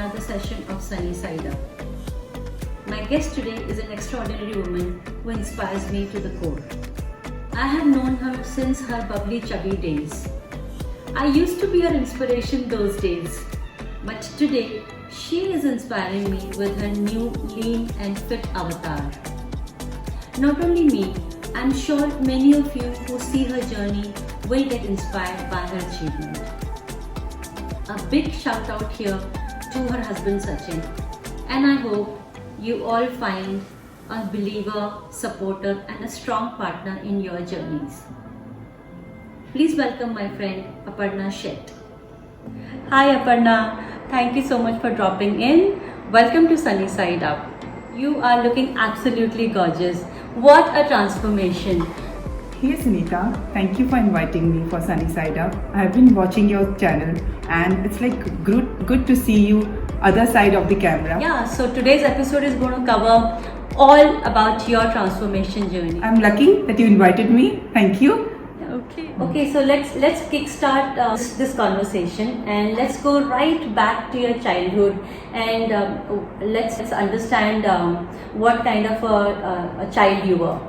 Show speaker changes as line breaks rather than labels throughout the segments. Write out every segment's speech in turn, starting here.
another session of Sunny Side Up. My guest today is an extraordinary woman who inspires me to the core. I have known her since her bubbly chubby days. I used to be her inspiration those days, but today she is inspiring me with her new lean and fit avatar. Not only me, I'm sure many of you who see her journey will get inspired by her achievement. A big shout out here to her husband Sachin, and I hope you all find a believer, supporter and a strong partner in your journeys. Please welcome my friend Aparna Shet. Hi Aparna, thank you so much for dropping in. Welcome to Sunny Side Up. You are looking absolutely gorgeous. What a transformation.
Hey Sunita, thank you for inviting me for Sunny Side Up. I have been watching your channel and it's like good to see you other side of the camera.
Yeah, so today's episode is going to cover all about your transformation journey.
I'm lucky that you invited me. Thank you.
Okay, so let's kickstart this conversation and let's go right back to your childhood and let's understand what kind of a child you were.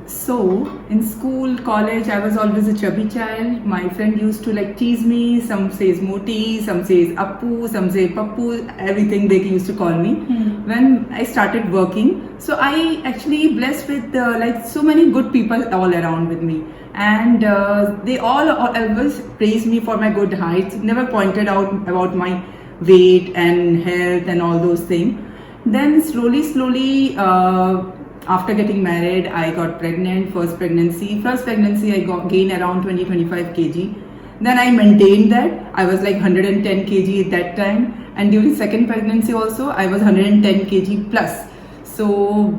So in school, college, I was always a chubby child. My friend used to like tease me. Some says Moti, some says Appu, some say Pappu, everything they used to call me. When I started working, so I actually blessed with like so many good people all around with me. And they all always praised me for my good height, never pointed out about my weight and health and all those things. Then slowly, after getting married, I got pregnant. First pregnancy, I gained around 20-25 kg. Then I maintained that. I was like 110 kg at that time. And during second pregnancy also, I was 110 kg plus. So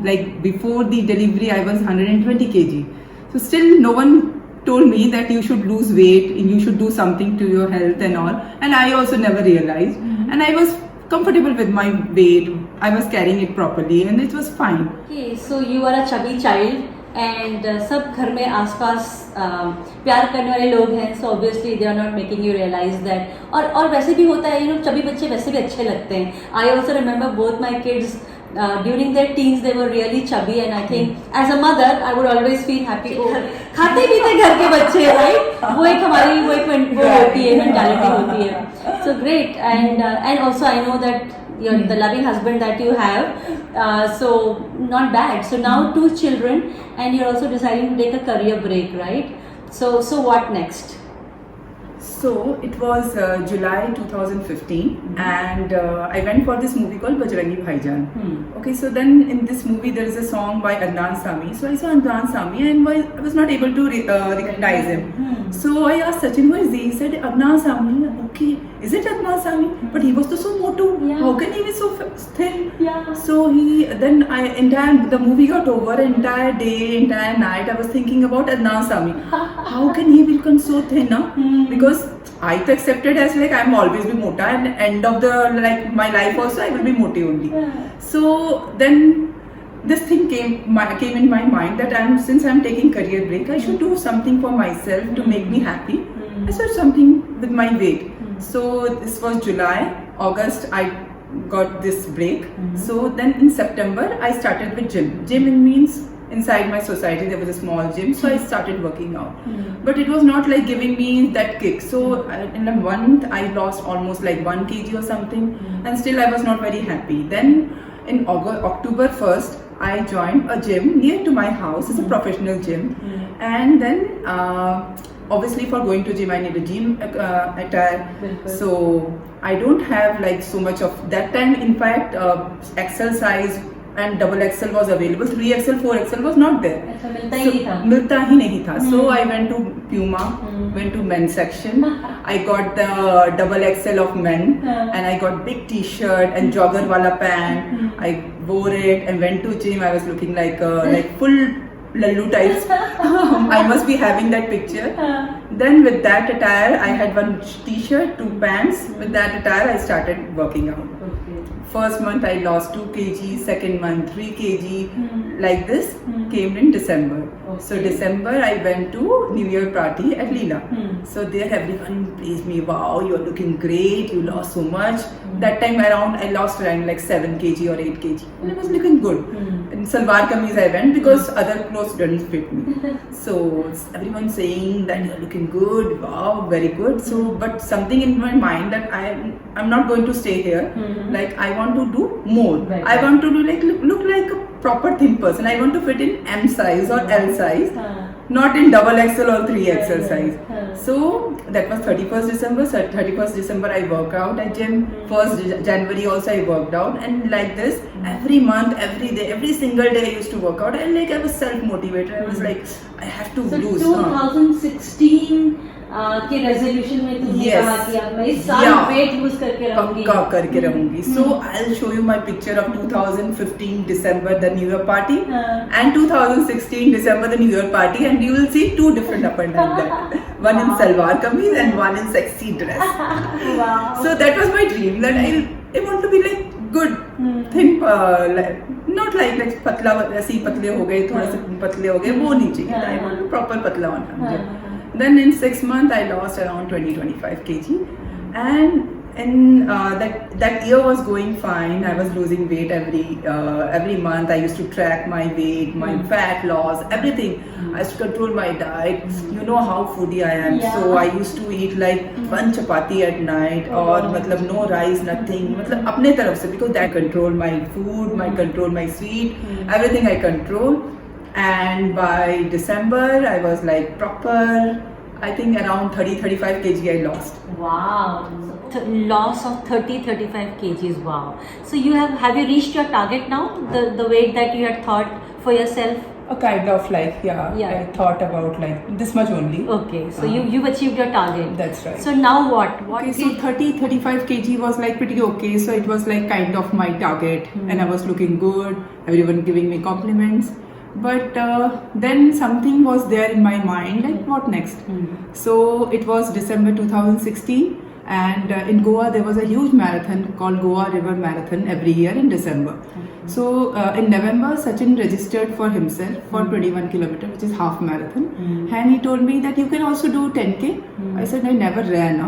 like before the delivery, I was 120 kg. So still no one told me that you should lose weight and you should do something to your health and all. And I also never realized. And I was comfortable with my weight. I was carrying it properly and it was fine.
Okay, so you are a chubby child and सब घर में आसपास प्यार करने वाले लोग हैं, so obviously they are not making you realize that. और वैसे भी होता है, you know, chubby बच्चे वैसे भी अच्छे लगते हैं. I also remember both my kids during their teens they were really chubby and I think as a mother I would always feel happy. Oh, खाते पीते घर के बच्चे, right? वो एक हमारी वो होती है, mentality होती है. So great, and also I know that you're the loving husband that you have, so not bad. So now 2 children and you're also deciding to take a career break, right? So what next?
So it was July 2015 and I went for this movie called Bajrangi Bhaijaan. Okay, so then in this movie there is a song by Adnan Sami. So I saw Adnan Sami and I was not able to recognize him. So I asked Sachin, who is he? He said Adnan Sami. Okay, is it Adnan Sami? But he was so motu.
Yeah.
How can he be so thin?
Yeah.
So the movie got over, entire day, entire night I was thinking about Adnan Sami. How can he become so thin now? Because I accepted as like I'm always be mota and end of the like my life also I will be moti only. So then this thing came in my mind that since I'm taking career break, I should do something for myself to make me happy. I should something with my weight. So this was July, August I got this break. So then in September I started with gym. Gym means inside my society there was a small gym, so I started working out. But it was not like giving me that kick. So in a month I lost almost like 1 kg or something, and still I was not very happy. Then in October 1st I joined a gym near to my house. It's a professional gym. And then obviously for going to gym I need a gym attire. So I don't have like so much of that time. In fact XL size and double XL was available. 3XL, 4XL was not there. मिलता ही नहीं था. So I went to Puma, went to men's section. I got the double XL of men and I got big t-shirt and jogger wala pant. I wore it and went to gym. I was looking like full lallu types. I must be having that picture. Then with that attire, I had one t-shirt, 2 pants. With that attire, I started working out. First month I lost 2 kg, second month 3 kg, like this came in December. So December I went to New Year party at Leela. So there everyone praised me. Wow, you're looking great. You lost so much. That time around I lost around like 7 kg or 8 kg. And I was looking good. In salwar kameez I went because other clothes didn't fit me. So everyone saying that you're looking good. Wow, very good. So but something in my mind that I'm not going to stay here. Like I want to do more. I want to do like look like a proper thin person. I want to fit in M size or L size, not in double XL or 3XL size. So that was 31st December. 31st December I worked out at gym. 1st January also I worked out, and like this every month, every day, every single day I used to work out, and like I was self motivated. I was like I have to lose.
2016 के resolution में तुमने कहा कि अब मैं इस साल weight lose करके रहूंगी.
पक्का करके रहूंगी. So I'll show you my picture of 2015 December, the New Year party, and 2016 December, the New Year party, and you will see two different Aparna there. One in salwar kameez and one in sexy dress.
Wow.
So that was my dream, that I want to be like good, thin, like, not like पतला ऐसे पतले हो गए, थोड़ा से पतले हो गए, वो नहीं चाहिए. I want to proper पतला होना. Then in 6 months I lost around 20-25 kg, and that year was going fine. I was losing weight every month. I used to track my weight, my fat loss, everything. I used to control my diet. You know how foodie I am, so I used to eat like 1 chapati at night, or मतलब no rice, nothing. मतलब अपने तरफ से, because I control my food, I control my sweet, everything I control. And by December I was like proper, I think around 30-35 kg I lost.
Wow, loss of 30-35 kgs. Wow. So you have you reached your target now, the weight that you had thought for yourself?
A kind of like I thought about like this much only.
Okay, so you've achieved your target.
That's right.
So now what?
Okay, so 30-35 kg was like pretty okay. So it was like kind of my target, and I was looking good. Everyone giving me compliments. But then something was there in my mind, like what next? So it was December 2016, and in Goa there was a huge marathon called Goa River Marathon every year in December. So in November Sachin registered for himself for 21 kilometers, which is half marathon, and he told me that you can also do 10k. I said I never ran.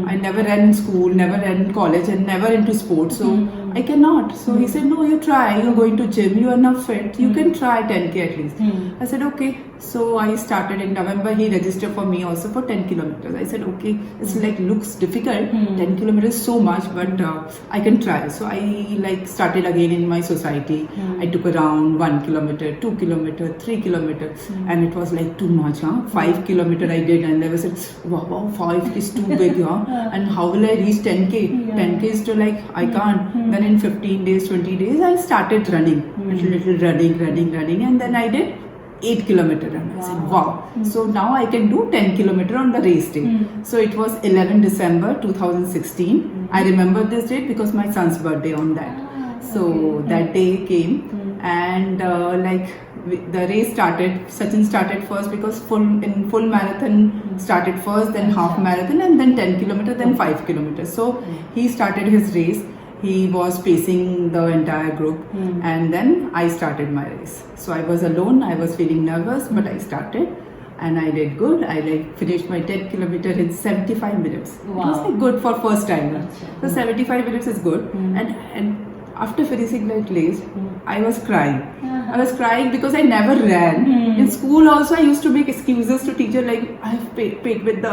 I never ran in school, never ran in college, and never into sports, so I cannot. So he said, no, you try. You're going to gym. You are not fit. You can try 10k at least. I said okay. So I started in November. He registered for me also for 10 kilometers. I said okay. It's like looks difficult. 10 kilometers is so much, but I can try. So I like started again in my society. I took around 1 kilometer, 2 kilometer, 3 kilometer, and it was like too much. 5 kilometer I did, and I was like, wow, 5 is too big. And how will I reach 10k? 10k is to like I can't. Then in 15 days, 20 days, I started running, little running, and then I did 8 kilometer run. I said, wow. So now I can do 10 kilometer on the race day. So it was 11 December 2016. I remember this date because my son's birthday on that. So that day came, and the race started. Sachin started first because full marathon started first, then half marathon, and then 10 kilometer, then 5 kilometers. So he started his race. He was pacing the entire group, and then I started my race. So I was alone. I was feeling nervous, but I started, and I did good. I finished my 10 kilometer in 75 minutes.
Wow.
It was good for first time. So 75 minutes is good, and after finishing that race, I was crying. I was crying because I never ran. In school also I used to make excuses to teacher like I have paid with the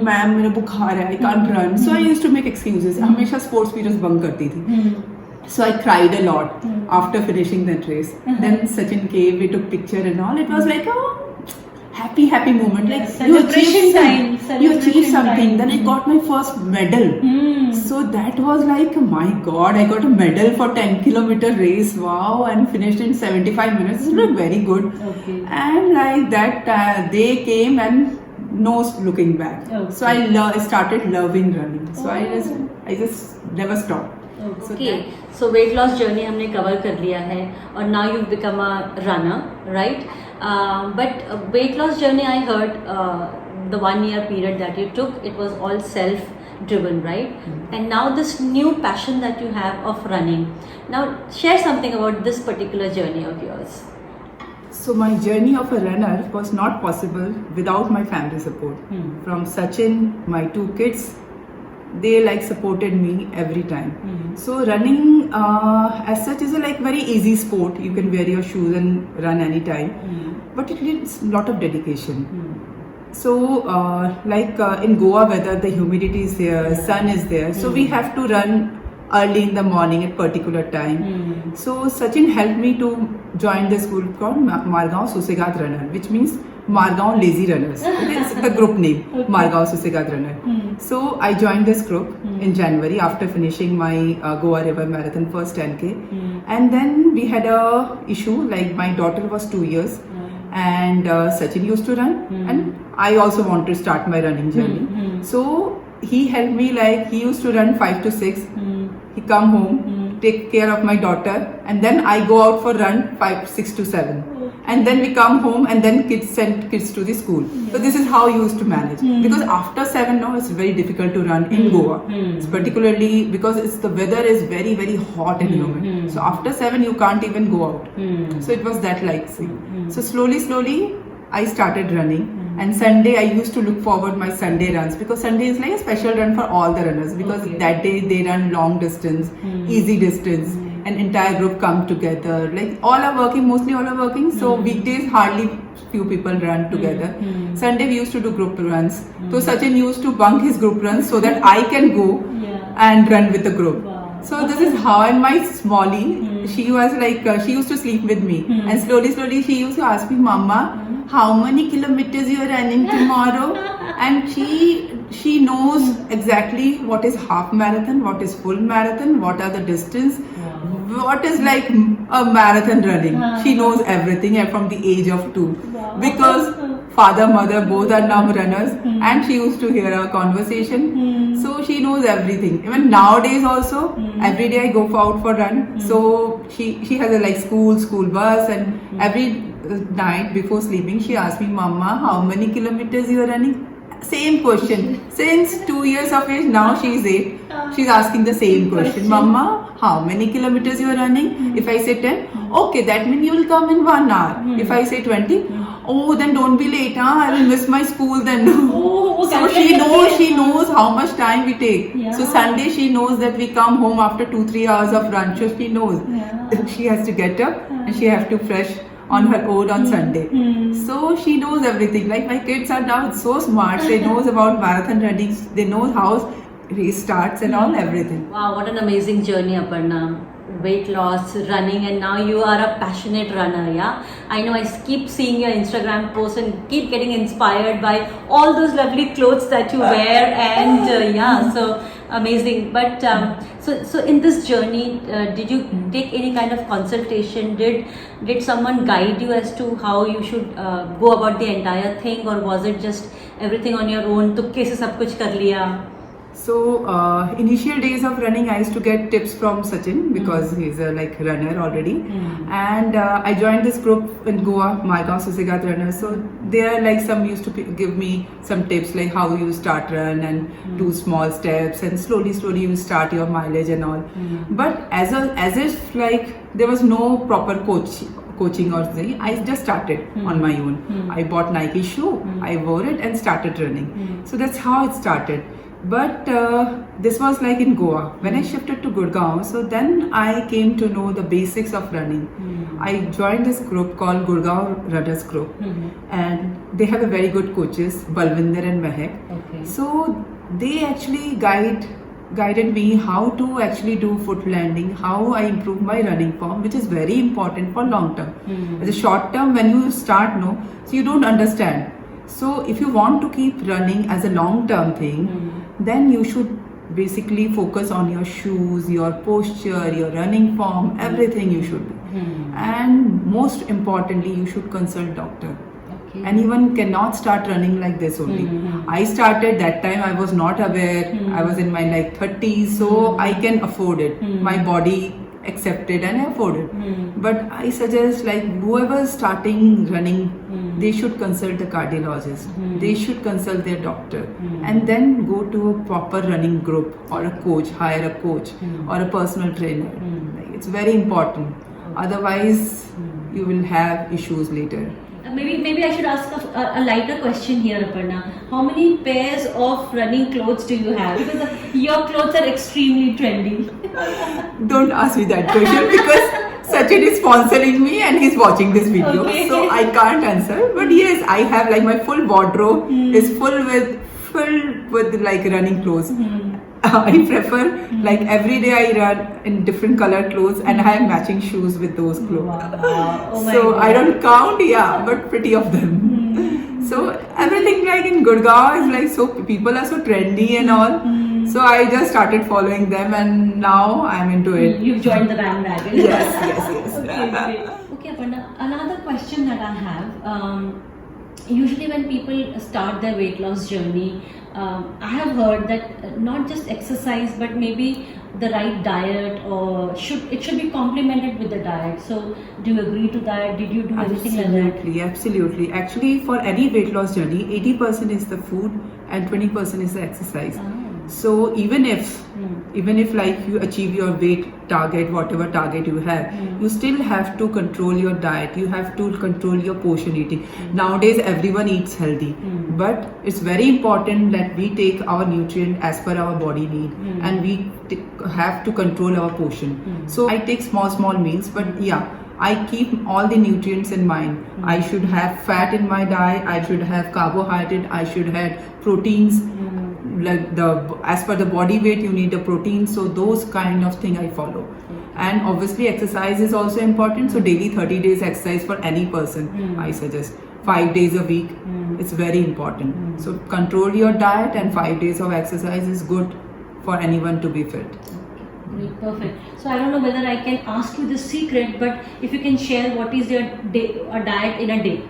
ma'am, मेरा बुखार है, I can't run. So I used to make excuses. हमेशा sports periods bunk करती थी. So I cried a lot after finishing that race. Then Sachin came, we took picture and all. It was like a happy moment. Like you achieved something. Then I got my first medal. So that was like, my God, I got a medal for 10 kilometer race. Wow, and finished in 75 minutes. It was very good.
Okay.
And like that, they came and no looking back.
Okay.
So I started loving running. So I just never stopped.
Okay, so weight loss journey हमने cover कर लिया है, और now you've become a runner, right? But weight loss journey, I heard the 1 year period that you took, it was all self-driven, right? And now this new passion that you have of running. Now share something about this particular journey of yours.
So my journey of a runner was not possible without my family support. From Sachin, my two kids, they like supported me every time. So running as such is a like very easy sport. You can wear your shoes and run anytime, but it needs a lot of dedication. So in Goa weather, the humidity is there, sun is there, so we have to run early in the morning at particular time. So Sachin helped me to join the school called Margaon Susegat Runner, which means Margaon Lazy Runners. It's the group name, Margaon Susegat Runner. So I joined this group in January after finishing my Goa River Marathon first 10K. And then we had a issue, like my daughter was 2 years and Sachin used to run and I also want to start my running journey. So he helped me, like he used to run 5 to 6. He come home, take care of my daughter, and then I go out for run 6 to 7. And then we come home and then kids send kids to the school. So this is how you used to manage. Because after 7 now it's very difficult to run in Goa. It's particularly because the weather is very, very hot and humid. So after 7 you can't even go out. So it was that like thing. So slowly I started running. And Sunday I used to look forward my Sunday runs, because Sunday is like a special run for all the runners, because that day they run long distance, easy distance, and entire group come together. Like mostly all are working. So weekdays hardly few people run together. Sunday we used to do group runs. So Sachin used to bunk his group runs so that I can go and run with the group. So this is how, and my Smally, she was like, she used to sleep with me, and slowly she used to ask me, Mama, how many kilometers you are running tomorrow? And she knows exactly what is half marathon, what is full marathon, what are the distance, what is like a marathon running. She knows everything from the age of 2, because father, mother both are now runners, and she used to hear our conversation. So she knows everything. Even nowadays also, every day I go out for run. So she has a like school bus, and every night before sleeping she asks me, Mama, how many kilometers you are running? Same question. Since 2 years of age, now she is 8. She's asking the same question. Mama, how many kilometers you are running? If I say 10, okay, that means you will come in 1 hour. If I say 20, oh, then don't be late, I will miss my school then. So she knows how much time we take. So Sunday she knows that we come home after 2-3 hours of run. So she knows she has to get up and she has to fresh on her own on Sunday. So she knows everything. Like my kids are now so smart. They knows about marathon running. They know how race starts and all, everything.
Wow, what an amazing journey, Aparna. Weight loss, running, and now you are a passionate runner. I know, I keep seeing your Instagram posts and keep getting inspired by all those lovely clothes that you wear, and so amazing. But so in this journey, did you take any kind of consultation? Did someone guide you as to how you should go about the entire thing, or was it just everything on your own? तुक्के से सब कुछ कर लिया?
So initial days of running I used to get tips from Sachin, because he's a like runner already, and I joined this group in Goa, Margaon Susegat Runner. So there like some used to give me some tips, like how you start run and do small steps, and slowly you start your mileage and all. But as if like there was no proper coaching or something, I just started on my own. I bought Nike shoe, I wore it and started running. So that's how it started. But this was like in Goa. When I shifted to Gurgaon, so then I came to know the basics of running. I joined this group called Gurgaon Runners Group, and they have a very good coaches, Balwinder and Mehak. So they actually guided me how to actually do foot landing, how I improve my running form, which is very important for long term. As a short term, when you start, so you don't understand. So if you want to keep running as a long term thing, then you should basically focus on your shoes, your posture, your running form, everything you should do. And most importantly, you should consult doctor. Anyone cannot start running like this only. I started that time, I was not aware. I was in my like 30s, so I can afford it. My body accepted and I afforded. But I suggest like whoever is starting running, they should consult the cardiologist. They should consult their doctor, and then go to a proper running group or a coach, hire a coach or a personal trainer. Like, it's very important. Otherwise, you will have issues later.
Maybe I should ask a lighter question here, Aparna. How many pairs of running clothes do you have? Because your clothes are extremely trendy.
Don't ask me that question because Sachin is sponsoring me and he's watching this video,
Okay.
so I can't answer. But yes, I have like my full wardrobe is filled with like running clothes. I prefer like every day I run in different color clothes and I have matching shoes with those clothes.
Wow. Oh my
So
God.
I don't count, but pretty of them. So everything like in Gurgaon is like so people are so trendy and all. So I just started following them and now I'm into it.
You've joined the bandwagon.
Yes.
Okay, great. Okay, Aparna, another question that I have. Usually when people start their weight loss journey, I have heard that not just exercise but maybe the right diet or it should be complemented with the diet. So do you agree to that? Did you do anything like that?
Absolutely. Actually, for any weight loss journey, 80% is the food and 20% is the exercise. So even if like you achieve your weight target, whatever target you have, you still have to control your diet. You have to control your portion eating. Nowadays, everyone eats healthy, but it's very important that we take our nutrient as per our body need, and we have to control our portion. So I take small meals, but I keep all the nutrients in mind. I should have fat in my diet. I should have carbohydrate. I should have proteins. Like as per the body weight, you need a protein. So those kind of thing I follow. And obviously, exercise is also important. So daily 30 days exercise for any person. I suggest 5 days a week. It's very important. So control your diet, and 5 days of exercise is good for anyone to be fit.
Great, perfect. So I don't know whether I can ask you the secret, but if you can share what is your diet in a day.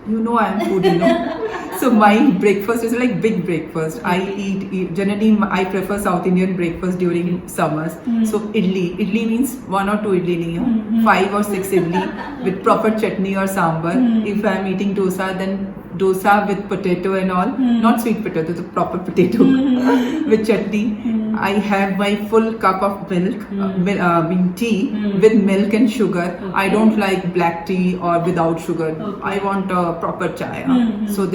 You know I am foodie, So my breakfast is like big breakfast. I eat generally I prefer South Indian breakfast during summers. So idli means 1 or 2 idli nahi, 5 or 6 idli with proper chutney or sambar. If I am eating dosa, then dosa with potato and all, not sweet potato, the proper potato with chutney. I have my full cup of milk, tea with milk and sugar. I don't like black tea or without sugar. I want a proper chai. So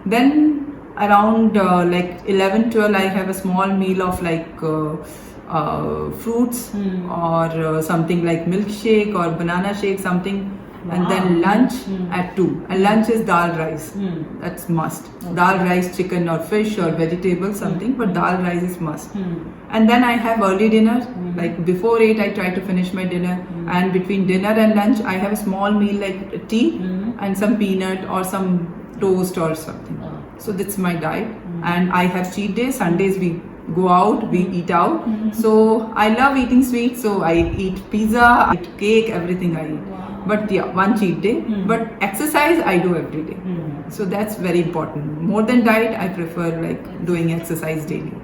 then around like 11-12 I have a small meal of like fruits or something like milkshake or banana shake, something. And then lunch at 2. And lunch is dal rice. That's must. Dal rice, chicken or fish or vegetable, something. But dal rice is must. And then I have early dinner. Like before 8 I try to finish my dinner. And between dinner and lunch I have a small meal like tea and some peanut or some toast or something. So that's my diet. And I have cheat days. Sundays we go out, we eat out. So I love eating sweets. So I eat pizza, I eat cake, everything I eat. But one cheat day. But exercise I do every day. So that's very important. More than diet, I prefer like doing exercise daily.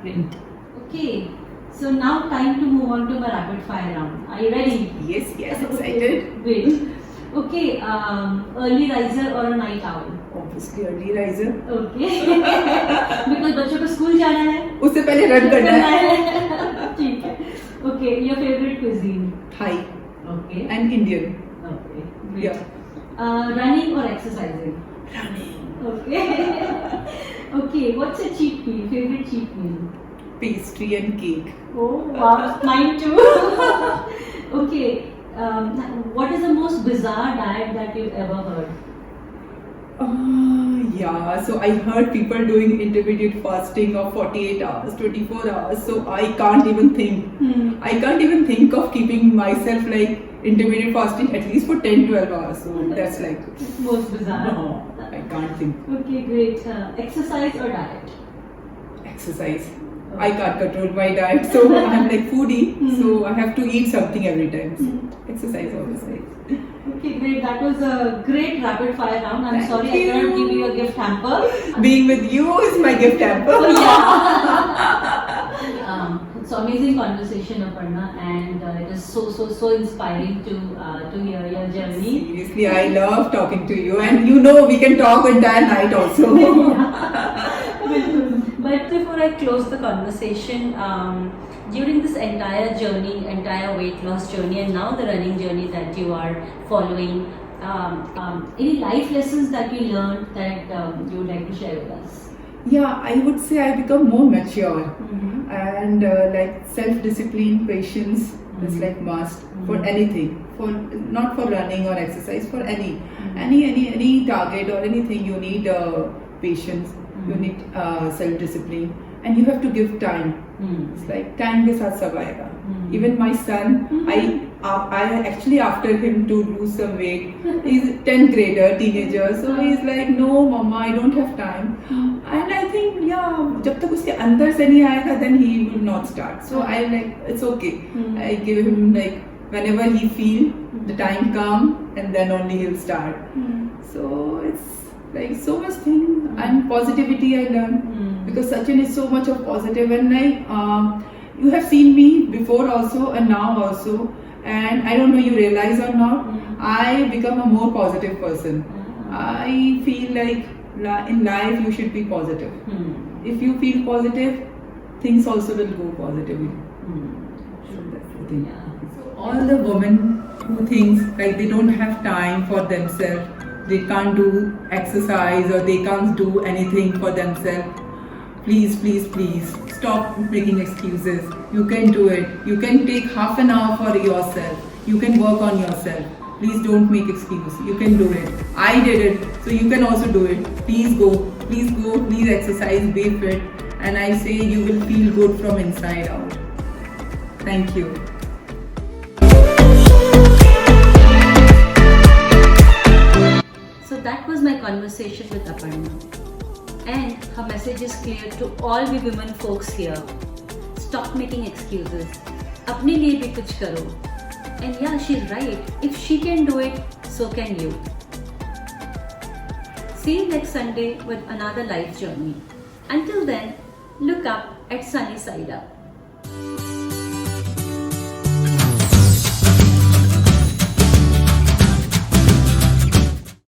Great. Okay. So now time to move on to my rapid fire round. Are you ready?
Yes, excited.
Great. Okay. Early riser or a night owl?
Obviously early riser.
Okay. Because बच्चों को school जाना है.
उससे पहले run करना है.
ठीक है. Okay. Your favorite cuisine?
Thai.
Okay.
And Indian.
Okay. Great.
Yeah.
Running or exercising?
Running.
Okay. Okay. What's a cheat meal? Favorite cheat meal?
Pastry and cake.
Oh wow, mine too. Okay. What is the most bizarre diet that you've ever heard?
So I heard people doing intermittent fasting of 48 hours, 24 hours. So I can't even think. I can't even think of keeping myself like intermittent fasting at least for 10-12 hours. So that's like
Most bizarre.
no, I can't think.
Okay, great. Exercise or diet?
Exercise. I can't control my diet, so I'm like foodie. So I have to eat something every time. So exercise obviously.
Okay, great. That was a great rapid fire round. I'm
Thank
sorry
you.
I cannot give you a gift hamper.
Being with you is my gift hamper.
Oh, yeah. It's amazing conversation, Aparna, and it is so inspiring to hear your journey.
Seriously, I love talking to you, and you know we can talk entire night also.
But before I close the conversation, during this entire journey, entire weight loss journey, and now the running journey that you are following, any life lessons that you learned that you would like to share with us?
Yeah, I would say I become more mature,
Mm-hmm.
and like self-discipline, patience is like must for anything. For not for running or exercise, for any target or anything, you need patience. You need self-discipline, and you have to give time. It's like time ke saath sab aayega. Even my son, I actually after him to lose some weight. He's 10th grader, teenager, so he's like, no, mama, I don't have time. And I think, yeah, जब तक उसके अंदर से नहीं आएगा, then he will not start. So I like, it's okay. I give him like whenever he feel the time come, and then only he'll start. So it's like so much thing, and positivity I learned because Sachin is so much of positive, and like you have seen me before also and now also, and I don't know you realize or not, I become a more positive person. I feel like in life you should be positive. If you feel positive, things also will go positively. So that's the thing. So all the women who thinks like they don't have time for themselves, they can't do exercise or they can't do anything for themselves, please stop making excuses. You can do it. You can take half an hour for yourself. You can work on yourself. Please don't make excuses. You can do it. I did it, so you can also do it. Please go, please exercise, be fit, and I say you will feel good from inside out. Thank you.
So that was my conversation with Aparna, and her message is clear to all we women folks here. Stop making excuses. अपने लिए भी कुछ करो. And yeah, she's right. If she can do it, so can you. See you next Sunday with another life journey. Until then, look up at sunny side up.